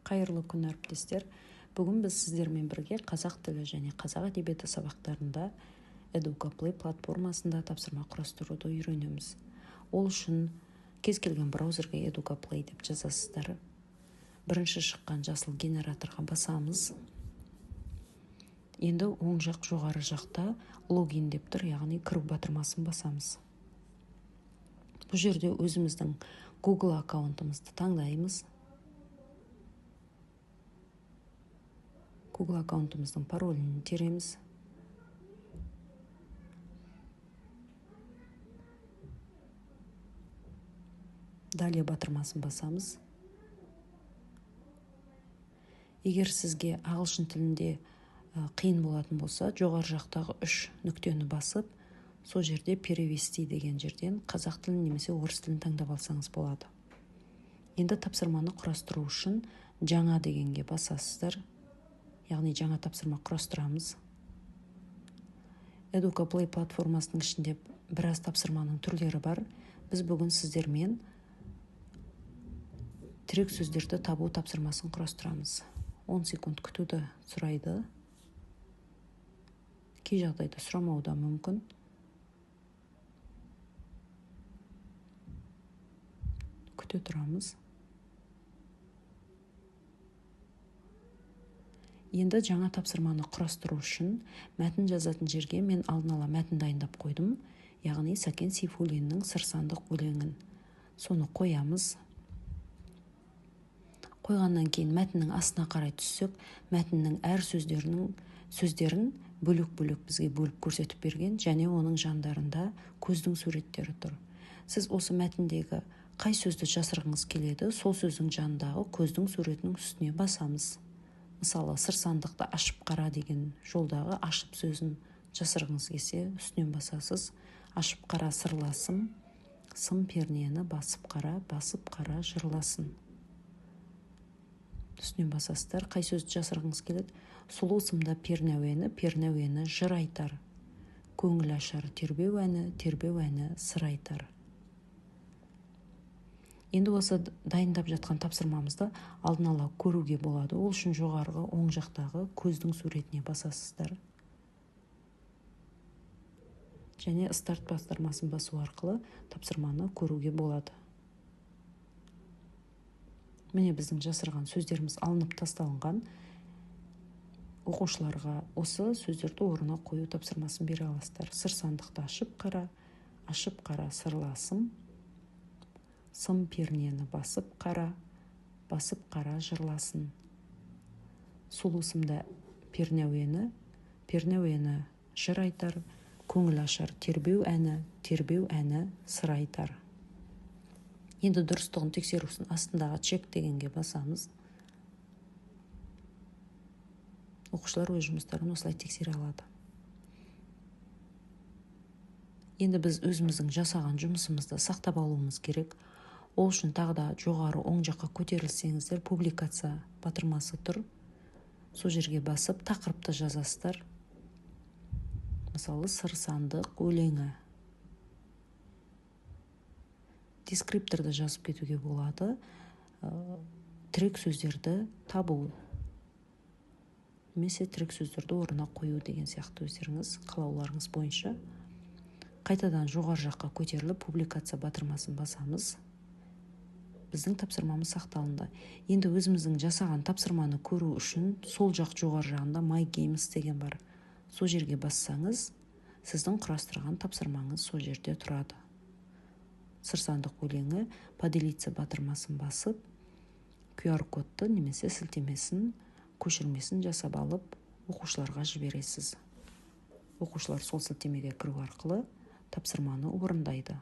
Қайырлы күн әріптестер. Бүгін біз сіздермен бірге қазақ тілі және қазақ әдебиеті сабақтарында Educaplay платформасында тапсырма құрастыруды үйренеміз. Ол үшін кез келген браузерге Educaplay деп жазасыздар. Бірінші шыққан жасыл генераторға басамыз. Енді оң жақ жоғары жақта логин деп тұр, яғни кіру батырмасын басамыз. Бұл жерде өзіміздің Google аккаунтымызды таңдаймыз. Google аккаунтымыздың паролін тереміз. Далее батырмасын басамыз. Егер сізге ағылшын тілінде қиын болатын болса, жоғары жақтағы 3 нүктені басып, сол жерде перевести деген жерден қазақ тілін немесе орыс тілін таңдап алсаңыз болады. Енді тапсырманы құрастыру үшін жаңа дегенге басасыздар. Яғни жаңа тапсырма құрастырамыз. Educaplay платформасының ішінде біраз тапсырманың түрлері бар. Біз бүгін сіздермен тірек сөздерді табу тапсырмасын құрастырамыз. 10 секунд күтуді сұрайды. Кей жағдайда сұрамауы да мүмкін. Күте тұрамыз. Енді жаңа тапсырманы құрастыру үшін мәтін жазатын жерге мен алдын ала мәтін дайындап қойдым. Яғни Сәкен Сейфуллиннің сыр-сандық өлеңін. Соны қоямыз. Қойғаннан кейін мәтіннің астына қарай түссек, мәтіннің әр сөздерін бөлек-бөлек бізге бөліп көрсетіп берген, және оның жандарында көздің суреттері тұр. Сіз осы мәтіндегі қай сөзді жасырғыңыз келеді, сол сөздің жанындағы көздің суретінің үстіне басамыз. Мысалы, сыр-сандықты ашып қара деген жолдағы ашып сөзін жасырғыңыз келсе, үстінен басасыз. Ашып қара сырласым, сым пернені басып қара жырласын. Үстінен басасыздар. Қай сөзді жасырғыңыз келеді? Сұлу сымда пернәуені жыр айтар. Көңіл ашар тербеу әні сыр айтар. Енді осы дайындап жатқан тапсырмамызды алдын ала көруге болады. Ол үшін жоғарғы оң жақтағы көздің суретіне басасыздар. Және старт бастырмасын басу арқылы тапсырманы көруге болады. Міне біздің жасырған сөздеріміз алынып тасталынған. Оқушыларға осы сөздерді орнына қою тапсырмасын бере аласыздар. Сыр-сандықты ашып қара сырласым, сым пернені басып қара жырласын. Сұлу сымда пернәуені жыр айтар. Көңіл ашар тербеу әні сыр айтар. Енді дұрыстығын тексеру үшін астындағы чек дегенге басамыз. Оқушылар өз жұмыстарын осылай тексере алады. Енді біз өзіміздің жасаған жұмысымызды сақтап алуымыз керек. Ол үшін тағы да жоғары оң жаққа көтерілсеңіздер, публикация батырмасы тұр. Сол жерге басып тақырыпты жазасыздар. Мысалы, сыр-сандық өлеңі. Дескрипторды жазып кетуге болады. Тірек сөздерді табу. Немесе тірек сөздерді орнына қою деген сияқты өздеріңіз қалауларыңыз бойынша. Қайтадан жоғары жаққа көтеріліп публикация батырмасын басамыз. Біздің тапсырмамыз сақталынды. Енді өзіміздің жасаған тапсырманы көру үшін сол жақ жоғары жағында My Games деген бар. Сол жерге бассаңыз, сіздің құрастырған тапсырмаңыз сол жерде тұрады. Сыр-сандық өлеңі поделиться батырмасын басып, QR-кодты немесе сілтемесін, көшірмесін жасап алып, оқушыларға жібересіз. Оқушылар сол сілтемеге кіру арқылы тапсырманы орындайды.